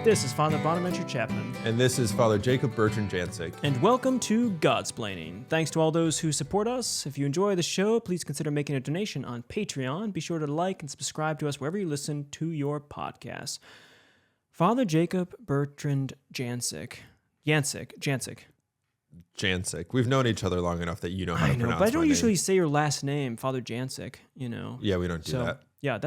This is Father Bonaventure Chapman. And this is Father Jacob Bertrand Janczyk. And welcome to Godsplaining. Thanks to all those who support us. If you enjoy the show, please consider making a donation on Patreon. Be sure to like and subscribe to us wherever you listen to your podcasts. Father Jacob Bertrand Janczyk. Janczyk. We've known each other long enough that you know how to pronounce my name. But I don't usually say your last name, Father Janczyk, you know. Yeah, we don't do that. Yeah,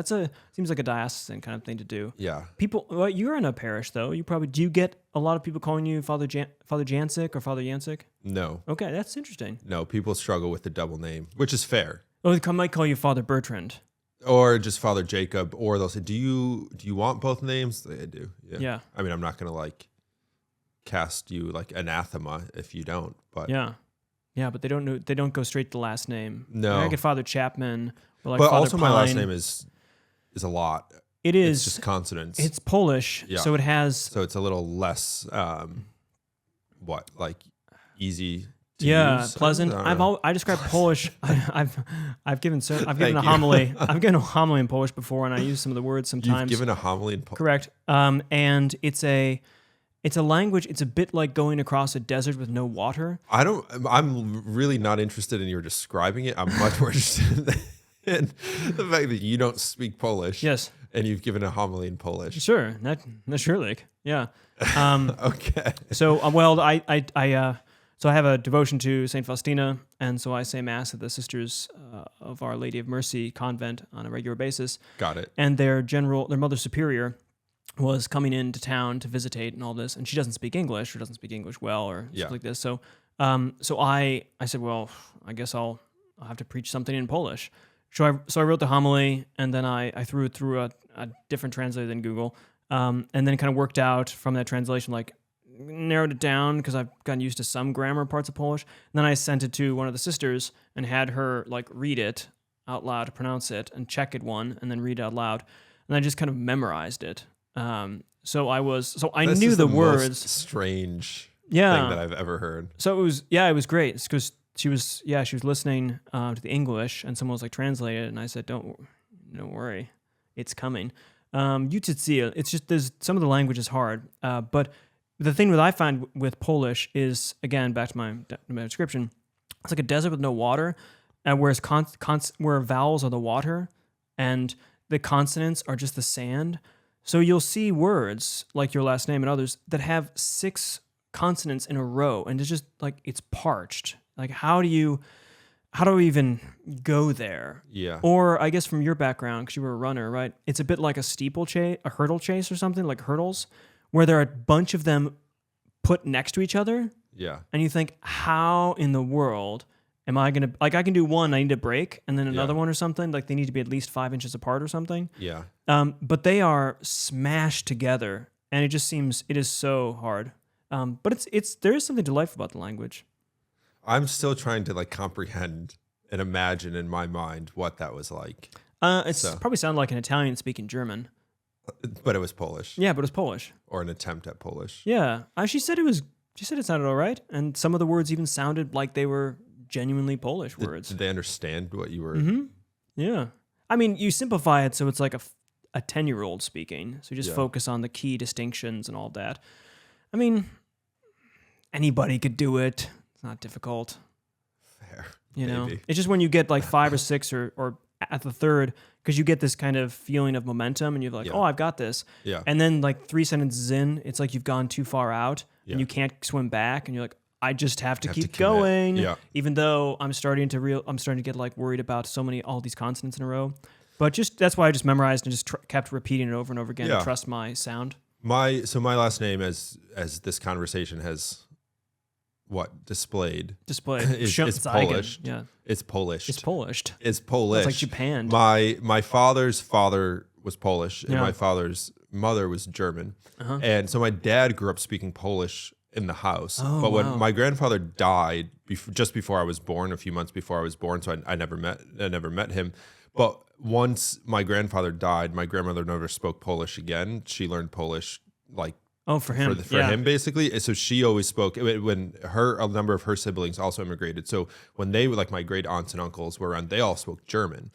seems like a diocesan kind of thing to do. Yeah. Well, you're in a parish, though. Do you get a lot of people calling you Father Janczyk or Father Janczyk? No. Okay, that's interesting. No, people struggle with the double name, which is fair. Oh, they might call you Father Bertrand. Or just Father Jacob, or they'll say, do you want both names? I do. Yeah. I mean, I'm not going to cast you anathema if you don't, but yeah, but they don't go straight to the last name. No. I get Father Chapman or but Father also Pine. My last name is a lot. It is. It's just consonants. It's Polish, so it has. So it's a little less easy to use? Pleasant. I describe Polish. I've given a homily. I've given a homily in Polish before, and I use some of the words sometimes. You've given a homily in Polish. Correct. And it's a language. It's a bit like going across a desert with no water. I'm really not interested in your describing it. I'm much more interested in the fact that you don't speak Polish. Yes. And you've given a homily in Polish. Sure. Naturally. Yeah. Okay. So I have a devotion to Saint Faustina, and so I say Mass at the Sisters of Our Lady of Mercy convent on a regular basis. Got it. And their Mother Superior was coming into town to visitate and all this, and she doesn't speak English or doesn't speak English well or something like this. So I said, well, I guess I'll have to preach something in Polish. So I wrote the homily, and then I threw it through a different translator than Google, and then kind of worked out from that translation, narrowed it down because I've gotten used to some grammar parts of Polish. And then I sent it to one of the sisters and had her read it out loud, pronounce it, and check it and then read it out loud. And I just kind of memorized it. So I knew the words. Most strange thing that I've ever heard. So it was great. It's because she was listening to the English, and someone was translating it, and I said, don't worry, it's coming. It's just there's some of the language is hard, but the thing that I find with Polish is, again, back to my description, it's like a desert with no water, whereas where vowels are the water and the consonants are just the sand. So you'll see words like your last name and others that have 6 consonants in a row, and it's just it's parched. How do we even go there? Yeah. Or I guess from your background, because you were a runner, right? It's a bit like a hurdle chase or something, like hurdles, where there are a bunch of them put next to each other. Yeah. And you think, how in the world am I going to... I can do one, I need a break, and then another one or something. They need to be at least 5 inches apart or something. Yeah. But they are smashed together, and it is so hard. But there is something delightful about the language. I'm still trying to comprehend and imagine in my mind what that was like. Probably sounded like an Italian speaking German. But it was Polish. Yeah, but it was Polish. Or an attempt at Polish. Yeah. She said it sounded all right, and some of the words even sounded like they were genuinely Polish words. Did they understand what you were... Mm-hmm. Yeah. I mean, you simplify it so it's like a 10-year-old speaking, so you just focus on the key distinctions and all that. I mean, anybody could do it. It's not difficult. Fair. Maybe. It's just when you get 5 or 6 or at the third, because you get this kind of feeling of momentum, and you're oh, I've got this. Yeah. And then 3 sentences in, it's like you've gone too far out, and you can't swim back, and you're like, I just have to keep going. Yeah. Even though I'm starting to get worried about all these consonants in a row. But that's why I just memorized and just kept repeating it over and over again to trust my sound. My last name, as this conversation has displayed is Polish. Yeah. It's Polish. It's Polish. It's Polish. It's like Japan. My father's father was Polish, and Yeah. my father's mother was German. Uh-huh. And so my dad grew up speaking Polish in the house. Oh, but when wow. my grandfather died just before I was born, a few months before I was born, so I never met him. But once my grandfather died, my grandmother never spoke Polish again. She learned Polish for him. For him, basically. So she always spoke when a number of her siblings also immigrated. So when they were my great aunts and uncles were around, they all spoke German.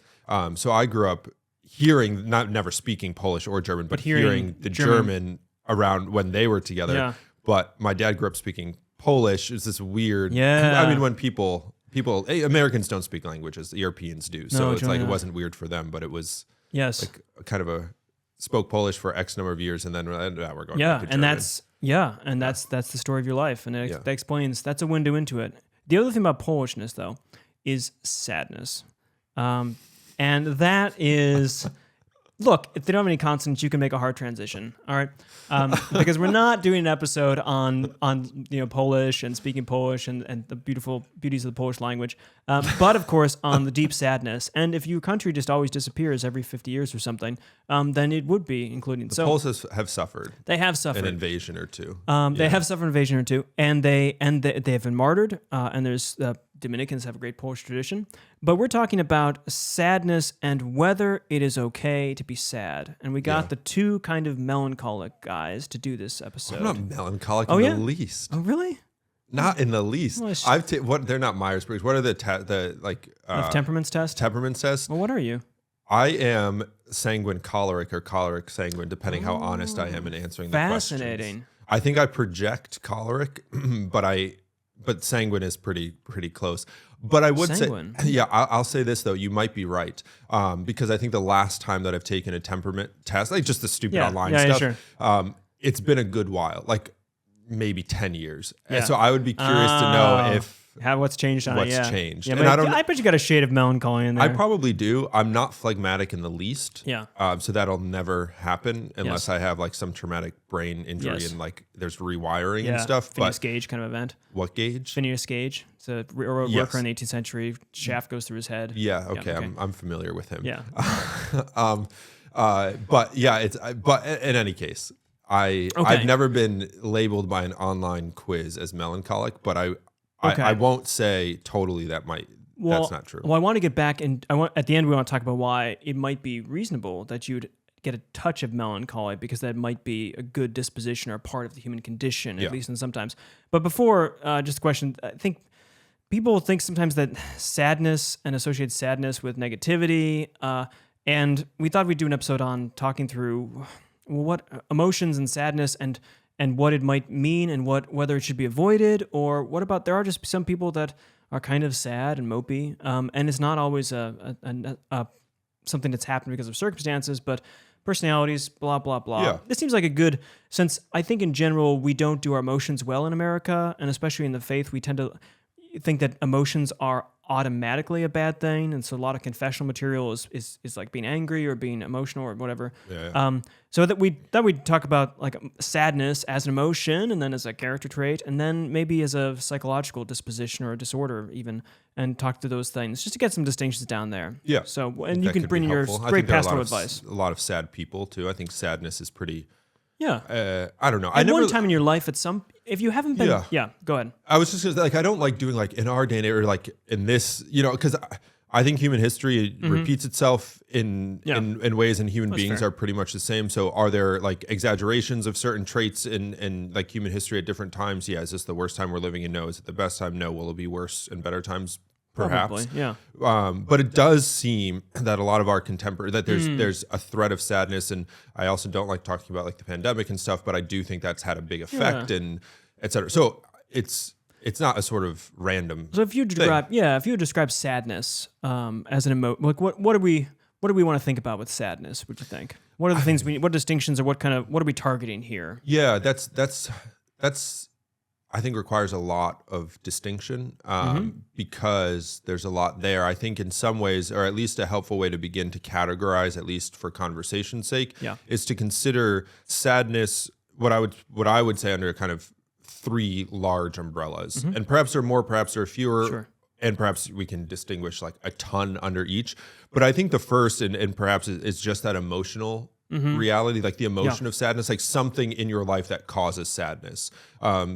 So I grew up hearing, never speaking Polish or German, but hearing the German around when they were together. Yeah. But my dad grew up speaking Polish. It's this weird. Yeah. I mean, when people, Americans don't speak languages, Europeans do. So it's like it wasn't weird for them, but it was like kind of spoke Polish for X number of years, and then we're going back to German. And that's the story of your life, and that explains. That's a window into it. The other thing about Polishness, though, is sadness, and that is. Look, if they don't have any consonants, you can make a hard transition. All right, because we're not doing an episode on Polish and speaking Polish and the beautiful beauties of the Polish language, but of course on the deep sadness. And if your country just always disappears every 50 years or something, then it would be including. The Poles have suffered. They have suffered an invasion or two. They have suffered an invasion or two, and they have been martyred. And there's Dominicans have a great Polish tradition. But we're talking about sadness and whether it is okay to be sad. And we got the two kind of melancholic guys to do this episode. I'm not melancholic in the least. Oh, really? Not in the least. Well, they're not Myers-Briggs. What are the temperaments test? Temperaments test. Well, what are you? I am sanguine choleric or choleric sanguine, depending how honest I am in answering the questions. Fascinating. I think I project choleric, but sanguine is pretty close. But I would sanguine. say, I'll say this though, you might be right, because I think the last time that I've taken a temperament test, like just the stupid online stuff, it's been a good while, like maybe 10 years. Yeah. And so I would be curious to know if what's changed on what's changed. Yeah, and I bet you got a shade of melancholy in there. I probably do. I'm not phlegmatic in the least. Yeah. So that'll never happen unless I have like some traumatic brain injury and like there's rewiring and stuff. Phineas Gage kind of event. What Gage? Phineas Gage. It's a worker in the 18th century. Shaft goes through his head. Yeah. Okay. I'm familiar with him. Yeah. But in any case, I've never been labeled by an online quiz as melancholic, but I won't say totally that's not true. Well, I want to get back, and at the end we want to talk about why it might be reasonable that you'd get a touch of melancholy, because that might be a good disposition or part of the human condition, at least in sometimes. But before, just a question, I think people think sometimes that sadness and associate sadness with negativity, and we thought we'd do an episode on talking through what emotions and sadness and what it might mean, and whether it should be avoided, or what about there are just some people that are kind of sad and mopey, and it's not always something that's happened because of circumstances, but personalities, blah, blah, blah. Yeah. This seems like a good, since I think in general we don't do our emotions well in America, and especially in the faith, we tend to think that emotions are automatically a bad thing, and so a lot of confessional material is like being angry or being emotional or whatever. So that we talk about like sadness as an emotion, and then as a character trait, and then maybe as a psychological disposition or a disorder even, and talk through those things just to get some distinctions down there. Yeah. So and you can bring in your great pastoral advice. A lot of sad people too. I think sadness is pretty. Yeah. I don't know. At one time in your life, if you haven't been, go ahead. I was just gonna say, like, I don't like doing like in our day and age, or like in this, because I think human history repeats itself in ways, and human beings are pretty much the same. So are there like exaggerations of certain traits in like human history at different times? Yeah. Is this the worst time we're living in? No. Is it the best time? No. Will it be worse and better times? Perhaps. Probably, yeah. But it does seem that a lot of our contemporary, that there's a thread of sadness, and I also don't like talking about like the pandemic and stuff, but I do think that's had a big effect, and et cetera. So it's not a sort of random. So if you describe sadness as an emotion, like what do we want to think about with sadness? Would you think? What are the things what distinctions, or what are we targeting here? Yeah, that's I think requires a lot of distinction, because there's a lot there. I think in some ways, or at least a helpful way to begin to categorize, at least for conversation's sake, is to consider sadness, what I would say under kind of three large umbrellas. And perhaps there are more, perhaps there are fewer. Sure. And perhaps we can distinguish like a ton under each. But I think the first and perhaps is just that emotional reality, like the emotion of sadness, like something in your life that causes sadness,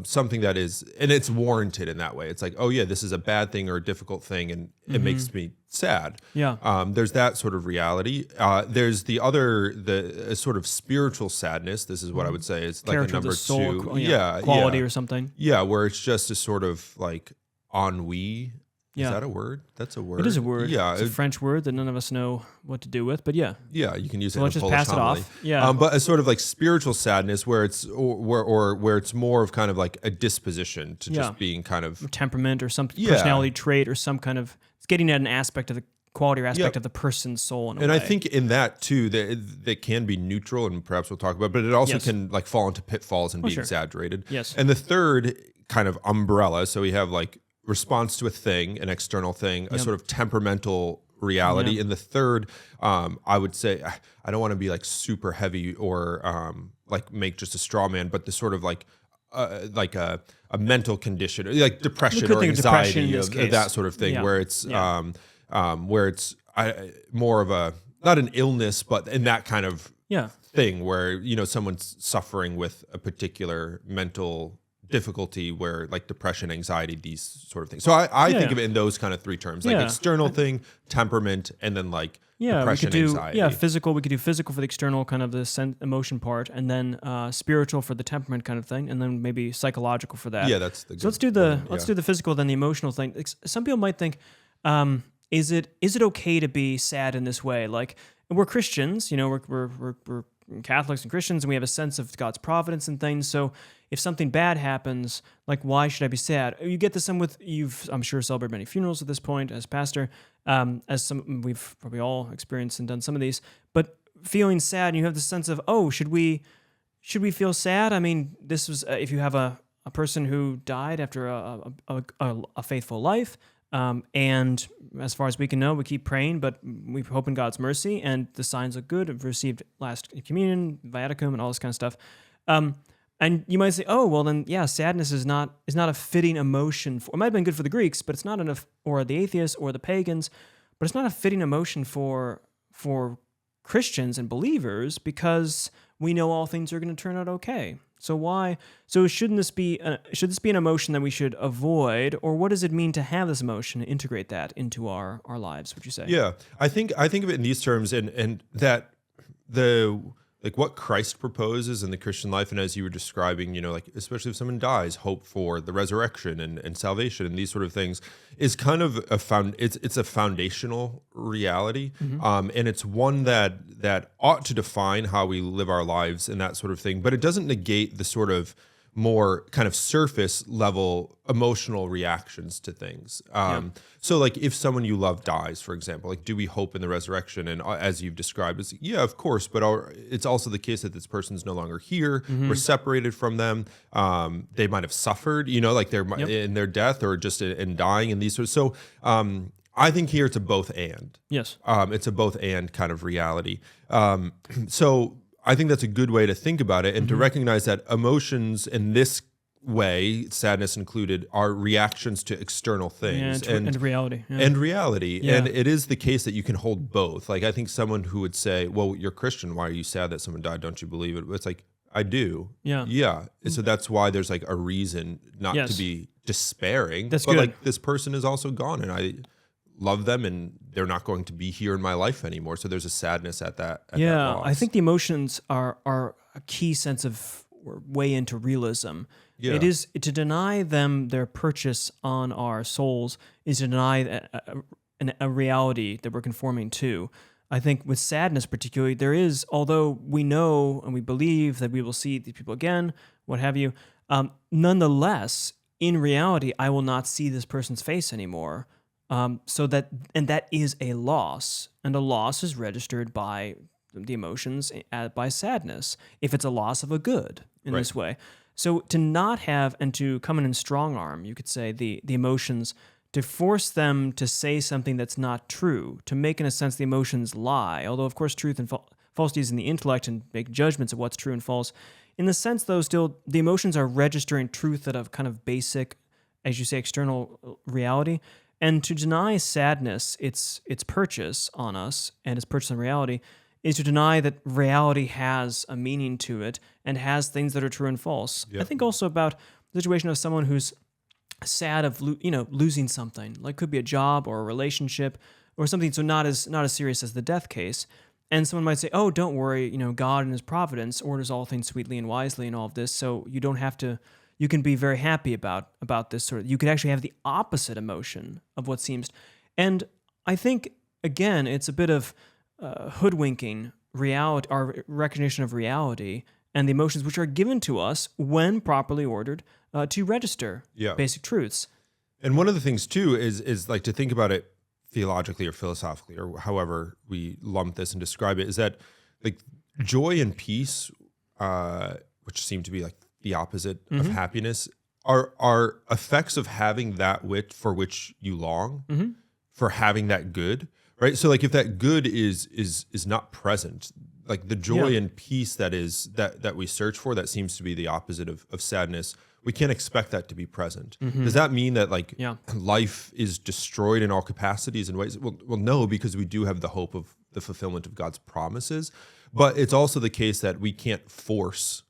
something that is, and it's warranted in that way. It's like, oh yeah, this is a bad thing or a difficult thing, and it makes me sad. Yeah. There's that sort of reality. There's the sort of spiritual sadness. This is what I would say is like Character a number of the soul, two. quality or something. Yeah, where it's just a sort of like ennui. Yeah. Is that a word? That's a word. It is a word. Yeah. It's a French word that none of us know what to do with, but yeah. Yeah, you can use it So in let's a just Polish pass it homily. off. Yeah. But a sort of like spiritual sadness where it's or where it's more of kind of like a disposition to just being kind of temperament or some personality trait or some kind of, it's getting at an aspect of the quality or aspect of the person's soul in a way. And I think in that too, they can be neutral, and perhaps we'll talk about, but it also can like fall into pitfalls and be exaggerated. Yes. And the third kind of umbrella, so we have like response to a thing, an external thing, a sort of temperamental reality. And the third, I would say, I don't want to be like super heavy or like make just a straw man, but the sort of like a mental condition, like depression or anxiety, of that sort of thing, where it's more of a, not an illness, but in that kind of thing where, you know, someone's suffering with a particular mental difficulty, where like depression, anxiety, these sort of things. So I think of it in those kind of three terms, like external thing, temperament, and then like depression, anxiety. Physical. We could do physical for the external kind of the emotion part, and then spiritual for the temperament kind of thing, and then maybe psychological for that. Yeah, that's the. So let's do the physical, then the emotional thing. Some people might think, is it okay to be sad in this way? Like, we're Christians, you know, we're Catholics and Christians, and we have a sense of God's providence and things. So if something bad happens, like, why should I be sad? You get this you've, I'm sure, celebrated many funerals at this point as pastor, we've probably all experienced and done some of these, but feeling sad, and you have the sense of, oh, should we feel sad? I mean, this was, if you have a person who died after a faithful life, and as far as we can know, we keep praying, but we hope in God's mercy, and the signs look good. We've received last communion, viaticum, and all this kind of stuff. And you might say, oh, well then, yeah, sadness is not a fitting emotion. It might have been good for the Greeks, but it's not enough, or the atheists or the pagans, but it's not a fitting emotion for Christians and believers, because we know all things are going to turn out okay. So why? So should this be an emotion that we should avoid, or what does it mean to have this emotion and integrate that into our lives? Would you say? Yeah, I think of it in these terms, and that like what Christ proposes in the Christian life, and as you were describing, you know, like especially if someone dies, hope for the resurrection and salvation and these sort of things is kind of it's a foundational reality, and it's one that ought to define how we live our lives and that sort of thing, but it doesn't negate the sort of more kind of surface level emotional reactions to things. So like if someone you love dies, for example, like do we hope in the resurrection? And as you've described, it's of course, but it's also the case that this person's no longer here. We're separated from them. They might have suffered, you know, like they're in their death or just in dying and these sorts. So I think here it's a both and. Yes. It's a both and kind of reality. So I think that's a good way to think about it, and to recognize that emotions in this way, sadness included, are reactions to external things and reality. Yeah. And reality. Yeah. And it is the case that you can hold both. Like, I think someone who would say, well, you're Christian, why are you sad that someone died? Don't you believe it? It's like, I do. Yeah. Yeah. So that's why there's like a reason not to be despairing. That's but good. Like, this person is also gone, and I love them, and they're not going to be here in my life anymore. So there's a sadness at that. That loss. I think the emotions are a key sense of way into realism. Yeah. It is to deny them their purchase on our souls is to deny a reality that we're conforming to. I think with sadness particularly, there is, although we know and we believe that we will see these people again, what have you, nonetheless, in reality, I will not see this person's face anymore. That is a loss, and a loss is registered by the emotions by sadness, if it's a loss of a good in this way. So to not have, and to come in strong arm, you could say, the emotions, to force them to say something that's not true, to make, in a sense, the emotions lie, although, of course, truth and falsity is in the intellect and make judgments of what's true and false. In the sense, though, still, the emotions are registering truth at a kind of basic, as you say, external reality. And to deny sadness its purchase on us and its purchase on reality is to deny that reality has a meaning to it and has things that are true and false. Yep. I think also about the situation of someone who's sad of losing something, like could be a job or a relationship or something, so not as serious as the death case. And someone might say, "Oh, don't worry, God in His providence orders all things sweetly and wisely and all of this, so you don't have to you can be very happy about this sort of, you could actually have the opposite emotion of what seems. And I think, again, it's a bit of hoodwinking reality, our recognition of reality and the emotions which are given to us when properly ordered to register basic truths. And one of the things too is like to think about it theologically or philosophically or however we lump this and describe it, is that like joy and peace, which seem to be like the opposite of happiness, are effects of having that for which you long, for having that good, right? So like if that good is not present, like the joy and peace that we search for, that seems to be the opposite of sadness, we can't expect that to be present. Does that mean that like life is destroyed in all capacities and ways? Well, no, because we do have the hope of the fulfillment of God's promises. But it's also the case that we can't force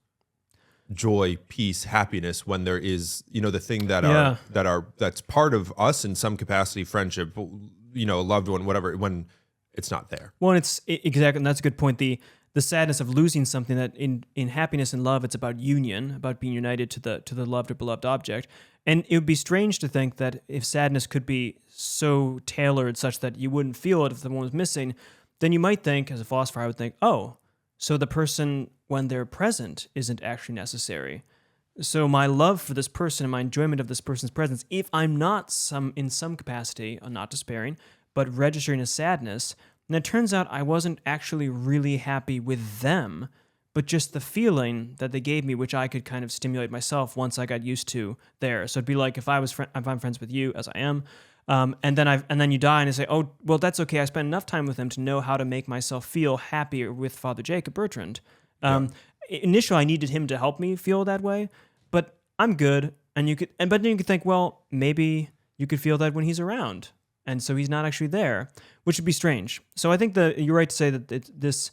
joy, peace, happiness when there is, the thing that's part of us in some capacity, friendship, a loved one, whatever, when it's not there. Well, it's exactly, and that's a good point. The sadness of losing something, that in happiness and love, it's about union, about being united to the loved or beloved object. And it would be strange to think that if sadness could be so tailored such that you wouldn't feel it if the one was missing, then you might think, as a philosopher, I would think, oh, so the person, when they're present, isn't actually necessary. So my love for this person and my enjoyment of this person's presence, if I'm not in some capacity, not despairing, but registering as sadness, and it turns out I wasn't actually really happy with them, but just the feeling that they gave me, which I could kind of stimulate myself once I got used to there. So it'd be like if I'm friends with you, as I am, and then you die and I say, oh, well, that's okay. I spent enough time with them to know how to make myself feel happier with Father Jacob Bertrand. Initially, I needed him to help me feel that way, but I'm good. But then you could think, well, maybe you could feel that when he's around, and so he's not actually there, which would be strange. So I think you're right to say that this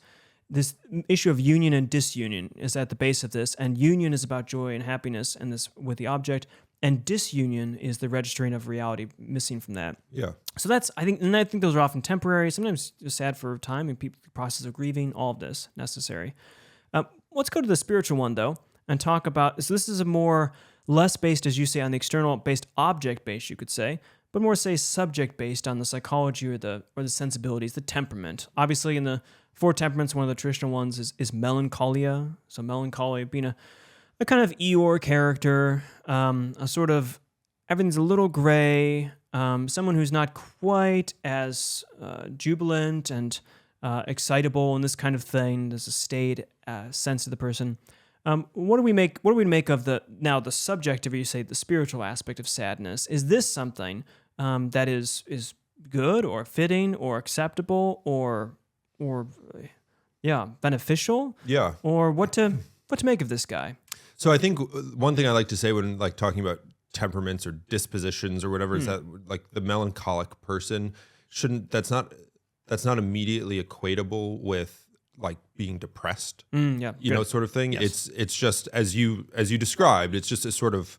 issue of union and disunion is at the base of this, and union is about joy and happiness and this with the object, and disunion is the registering of reality missing from that. Yeah. So I think those are often temporary, sometimes sad for a time, and people process of grieving, all of this necessary. Let's go to the spiritual one though, and talk about. So this is a more less based, as you say, on the external based, object based, you could say, but more say subject based on the psychology or the sensibilities, the temperament. Obviously, in the 4 temperaments, one of the traditional ones is melancholia. So melancholy being a kind of Eeyore character, a sort of everything's a little gray, someone who's not quite as jubilant and excitable and this kind of thing. There's a staid sense to the person. What do we make of the subjective, or you say the spiritual aspect of sadness? Is this something that is good or fitting or acceptable or beneficial? Yeah. Or what to make of this guy? So I think one thing I like to say when like talking about temperaments or dispositions or whatever is that like the melancholic person that's not immediately equatable with like being depressed, sort of thing. Yes. It's just as you described, it's just a sort of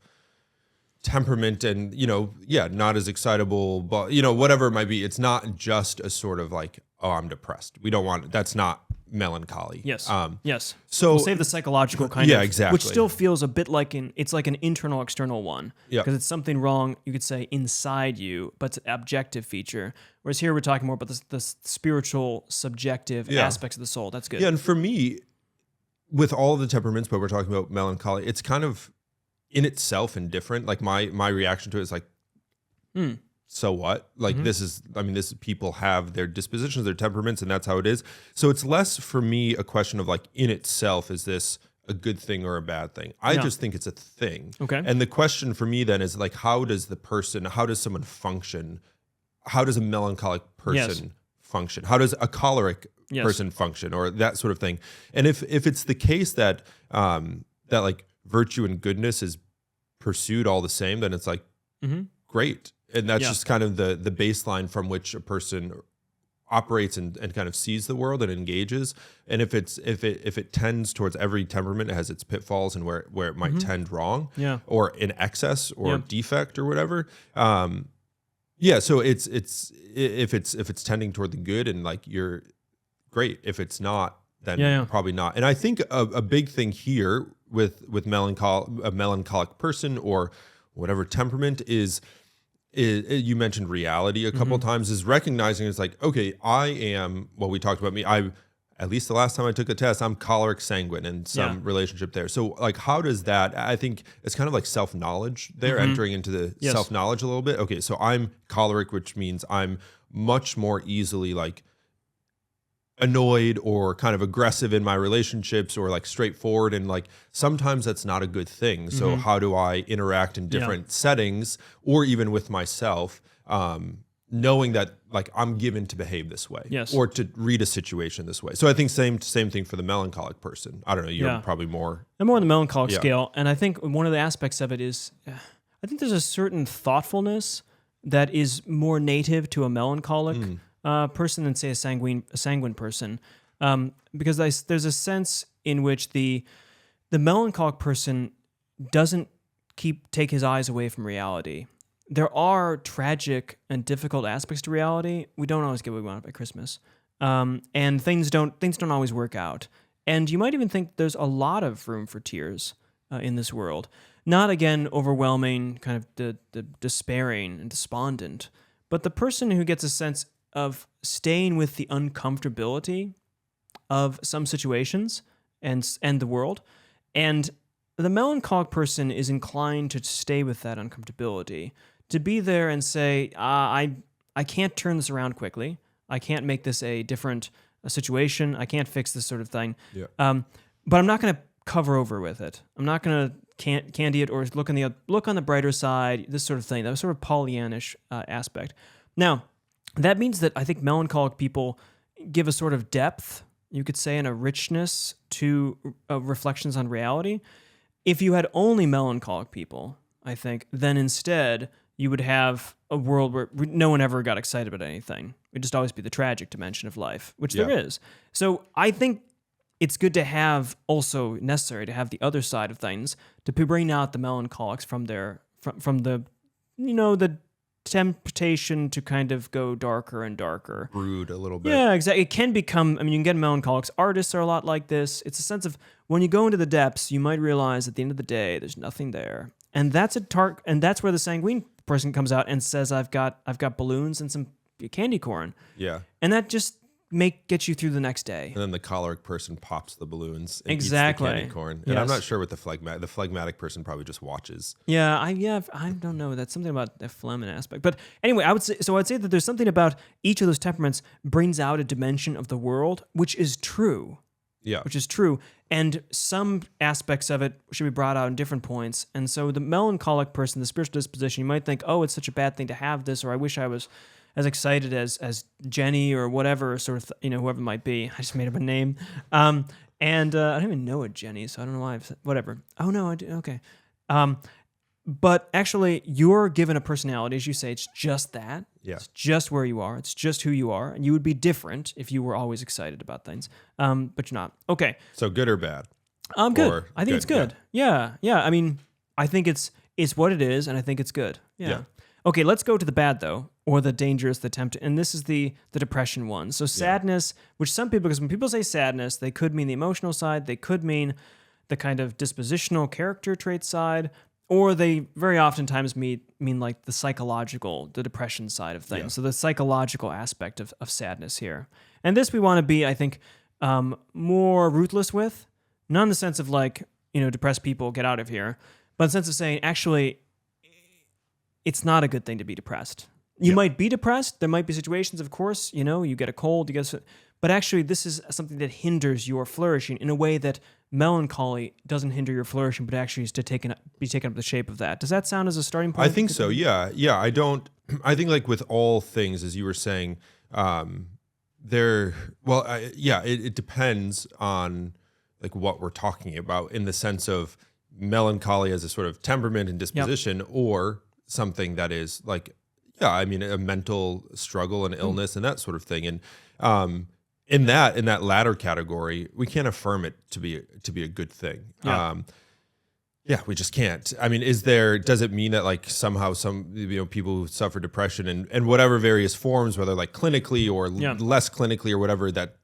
temperament and, not as excitable, but whatever it might be. It's not just a sort of like, oh, I'm depressed. We don't want, that's not melancholy. Yes. Yes. So we'll save the psychological kind of, yeah, exactly. Which still feels a bit like it's like an internal external one. Yeah. Because it's something wrong, you could say, inside you, but it's an objective feature. Whereas here we're talking more about the spiritual, subjective aspects of the soul. That's good. Yeah, and for me, with all the temperaments, but we're talking about melancholy, it's kind of in itself indifferent. Like my reaction to it is like, so what? Like this is people have their dispositions, their temperaments, and that's how it is. So it's less for me a question of like in itself, is this a good thing or a bad thing? I just think it's a thing. Okay. And the question for me then is like, how does someone function? How does a melancholic person function? How does a choleric person function, or that sort of thing? And if it's the case that that like virtue and goodness is pursued all the same, then it's like great. And that's just kind of the baseline from which a person operates and kind of sees the world and engages. And if it tends towards, every temperament has its pitfalls and where it might tend wrong, or in excess or defect or whatever. So it's if it's tending toward the good, and like you're great. If it's not, then probably not. And I think a big thing here with a melancholic person or whatever temperament is you mentioned reality a couple times, is recognizing it's like, okay, I am, well, we talked about me. At least the last time I took a test, I'm choleric sanguine in some relationship there. So like, how does that, I think it's kind of like self-knowledge there, entering into the self-knowledge a little bit. Okay, so I'm choleric, which means I'm much more easily like annoyed or kind of aggressive in my relationships, or like straightforward. And like, sometimes that's not a good thing. So how do I interact in different settings, or even with myself, knowing that like I'm given to behave this way, or to read a situation this way. So I think same thing for the melancholic person. I don't know, you're probably more. I'm more on the melancholic scale, and I think one of the aspects of it is, I think there's a certain thoughtfulness that is more native to a melancholic person than say a sanguine person, because there's a sense in which the melancholic person doesn't take his eyes away from reality. There are tragic and difficult aspects to reality. We don't always get what we want by Christmas, and things don't always work out. And you might even think there's a lot of room for tears in this world. Not again overwhelming, kind of the despairing and despondent, but the person who gets a sense of staying with the uncomfortability of some situations and the world, and the melancholic person is inclined to stay with that uncomfortability. To be there and say, I can't turn this around quickly. I can't make this a different situation. I can't fix this sort of thing. Yeah. But I'm not going to cover over with it. I'm not going to candy it or look on the brighter side, this sort of thing. That sort of Pollyannish aspect. Now, that means that I think melancholic people give a sort of depth, you could say, and a richness to reflections on reality. If you had only melancholic people, I think, then instead you would have a world where no one ever got excited about anything. It would just always be the tragic dimension of life, which there is. So I think it's good to have, also necessary to have the other side of things, to bring out the melancholics from the the temptation to kind of go darker and darker. Brood a little bit. Yeah, exactly. It can become, you can get melancholics. Artists are a lot like this. It's a sense of, when you go into the depths, you might realize at the end of the day, there's nothing there. And that's and that's where the sanguine person comes out and says, I've got balloons and some candy corn. Yeah. And that just get you through the next day. And then the choleric person pops the balloons and eats the candy corn. And I'm not sure what the phlegmatic person probably just watches. Yeah, I don't know. That's something about the phlegm aspect. But anyway, I'd say that there's something about each of those temperaments brings out a dimension of the world, which is true. Yeah. Which is true. And some aspects of it should be brought out in different points. And so the melancholic person, the spiritual disposition, you might think, oh, it's such a bad thing to have this, or I wish I was as excited as Jenny or whatever, sort of, whoever it might be. I just made up a name. And I don't even know a Jenny, so I don't know why I've said, whatever. Oh, no, I do. Okay. But actually, you're given a personality, as you say, it's just that. Yeah. It's just where you are. It's just who you are. And you would be different if you were always excited about things. But you're not. Okay. So good or bad? Good. I think it's good. Yeah. I think it's what it is, and I think it's good. Yeah. Okay, let's go to the bad, though, or the dangerous, the tempting. And this is the depression one. So sadness, which some people, because when people say sadness, they could mean the emotional side, they could mean the kind of dispositional character trait side, or they very oftentimes mean like the psychological, the depression side of things. Yeah. So the psychological aspect of sadness here. And this we want to be, I think, more ruthless with, not in the sense of like, depressed people, get out of here, but in the sense of saying, actually, it's not a good thing to be depressed. You might be depressed. There might be situations, of course, you get a cold, but actually this is something that hinders your flourishing in a way that melancholy doesn't hinder your flourishing, but actually is to be taken up the shape of that. Does that sound as a starting point? I think so. Yeah. Yeah. I think like with all things, as you were saying, it depends on like what we're talking about in the sense of melancholy as a sort of temperament and disposition, or something that is like, a mental struggle and illness and that sort of thing. And in that latter category, we can't affirm it to be a good thing. We just can't. Does it mean that like somehow some people who suffer depression and whatever various forms, whether like clinically or less clinically or whatever, that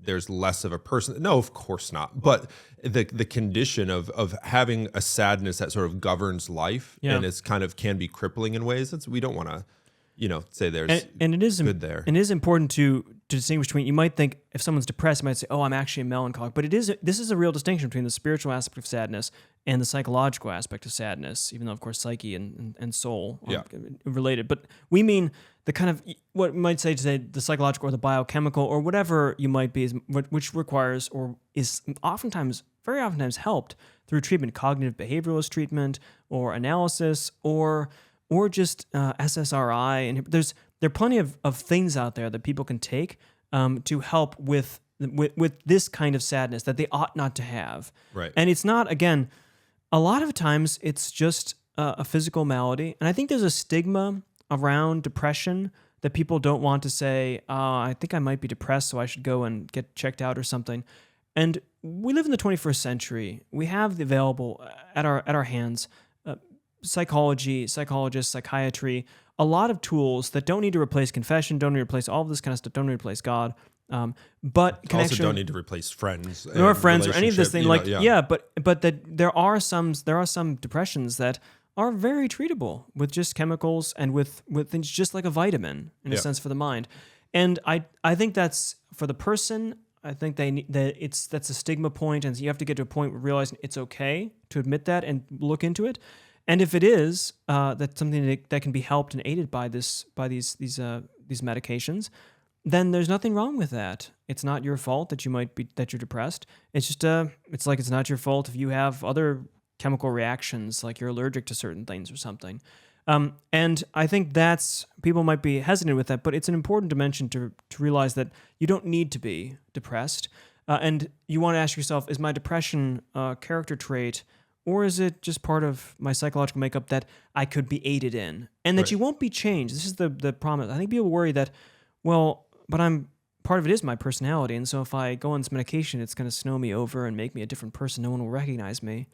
there's less of a person. No, of course not. But the condition of having a sadness that sort of governs life and is kind of can be crippling in ways we don't want to, say there's and it is good there. And it is important to distinguish between. You might think if someone's depressed, you might say, "Oh, I'm actually a melancholic," but this is a real distinction between the spiritual aspect of sadness and the psychological aspect of sadness. Even though, of course, psyche and soul are related, but we mean the kind of what we might say today, the psychological or the biochemical or whatever you might be, which requires or is very oftentimes helped through treatment, cognitive behavioralist treatment or analysis or just SSRI. And there are plenty of things out there that people can take to help with this kind of sadness that they ought not to have. Right. And it's not, again, a lot of times it's just a physical malady. And I think there's a stigma around depression that people don't want to say, I think I might be depressed, so I should go and get checked out or something. And we live in the 21st century. We have the available at our hands psychology, psychologists, psychiatry, a lot of tools that don't need to replace confession, don't need to replace all of this kind of stuff, don't need to replace God, but connection. Also don't need to replace friends. Nor friends or any of this thing. But that there are some depressions that are very treatable with just chemicals and with things just like a vitamin in a sense for the mind. And I think that's for the person. I think that's a stigma point, and you have to get to a point where realizing it's okay to admit that and look into it. And if it is, that's something that can be helped and aided by these medications, then there's nothing wrong with that. It's not your fault that you're depressed. It's just it's like it's not your fault if you have other chemical reactions, like you're allergic to certain things or something. And I think people might be hesitant with that, but it's an important dimension to realize that you don't need to be depressed. And you want to ask yourself, is my depression a character trait, or is it just part of my psychological makeup that I could be aided in, and that you won't be changed? This is the promise. I think people worry that, but part of it is my personality, and so if I go on this medication, it's going to snow me over and make me a different person. No one will recognize me.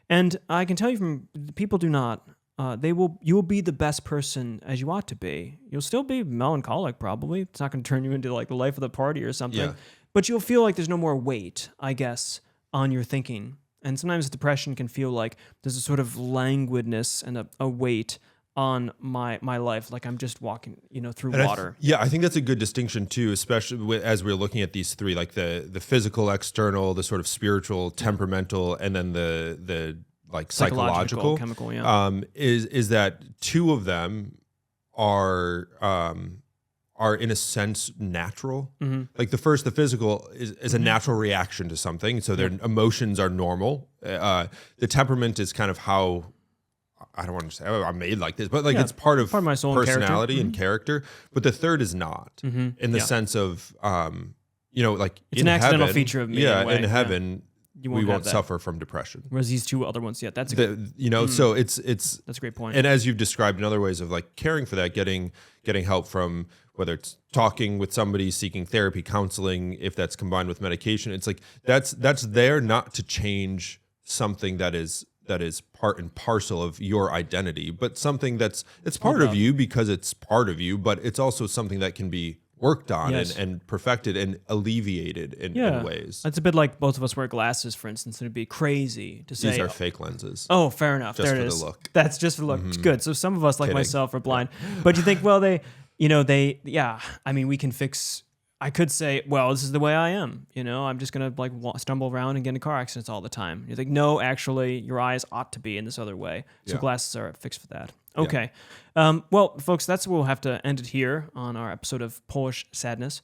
And I can tell you people do not. You will be the best person as you ought to be. You'll still be melancholic, probably. It's not going to turn you into like the life of the party or something. Yeah. But you'll feel like there's no more weight, I guess, on your thinking. And sometimes depression can feel like there's a sort of languidness and a weight on my life, like I'm just walking, through water. I think that's a good distinction too, especially as we're looking at these three, like the physical, external, the sort of spiritual, temperamental, and then the like psychological, chemical. Yeah. Is that two of them are in a sense natural. Mm-hmm. Like the physical is a natural reaction to something. So their emotions are normal. The temperament is kind of how, I don't want to say I'm made like this, but like it's part of my soul personality and character. But the third is not in the sense of, like it's an accidental feature of me. Yeah, in heaven, we won't suffer from depression. Whereas these two other ones, that's so it's that's a great point. And as you've described in other ways of like caring for that, getting help from whether it's talking with somebody, seeking therapy, counseling, if that's combined with medication, it's like that's there not to change something that is part and parcel of your identity, but something it's part of you because it's part of you, but it's also something that can be worked on and perfected and alleviated in ways. It's a bit like both of us wear glasses, for instance, and it'd be crazy to say... These are fake lenses. Oh, fair enough. Just there it for is. The look. That's just for the look. Mm-hmm. It's good. So some of us, like myself, are blind. But you think, we can fix... I could say, well, this is the way I am. I'm just going to stumble around and get in car accidents all the time. You think, no, actually, your eyes ought to be in this other way. So glasses are fixed for that. Okay. Yeah. Well, folks, that's where we'll have to end it here on our episode of Polish Sadness.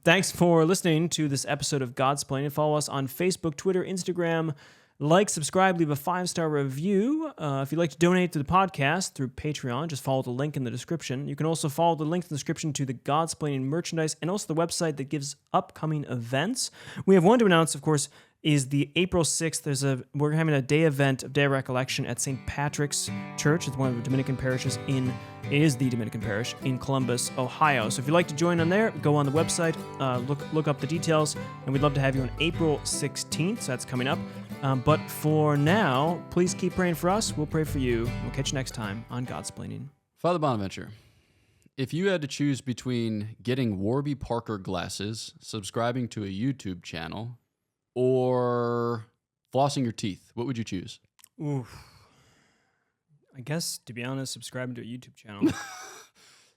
Thanks for listening to this episode of Godsplaining. Follow us on Facebook, Twitter, Instagram. Like, subscribe, leave a 5-star review. If you'd like to donate to the podcast through Patreon, just follow the link in the description. You can also follow the link in the description to the Godsplaining merchandise and also the website that gives upcoming events. We have one to announce, of course, is the April 6th. We're having a day event of Day of Recollection at St. Patrick's Church. It's one of the Dominican parishes it is the Dominican parish in Columbus, Ohio. So if you'd like to join on there, go on the website, look up the details, and we'd love to have you on April 16th. So that's coming up. But for now, please keep praying for us. We'll pray for you. We'll catch you next time on Godsplaining. Father Bonaventure, if you had to choose between getting Warby Parker glasses, subscribing to a YouTube channel, or flossing your teeth, what would you choose? Oof. I guess, to be honest, subscribing to a YouTube channel.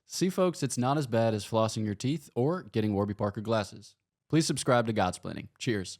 See, folks, it's not as bad as flossing your teeth or getting Warby Parker glasses. Please subscribe to Godsplaining. Cheers.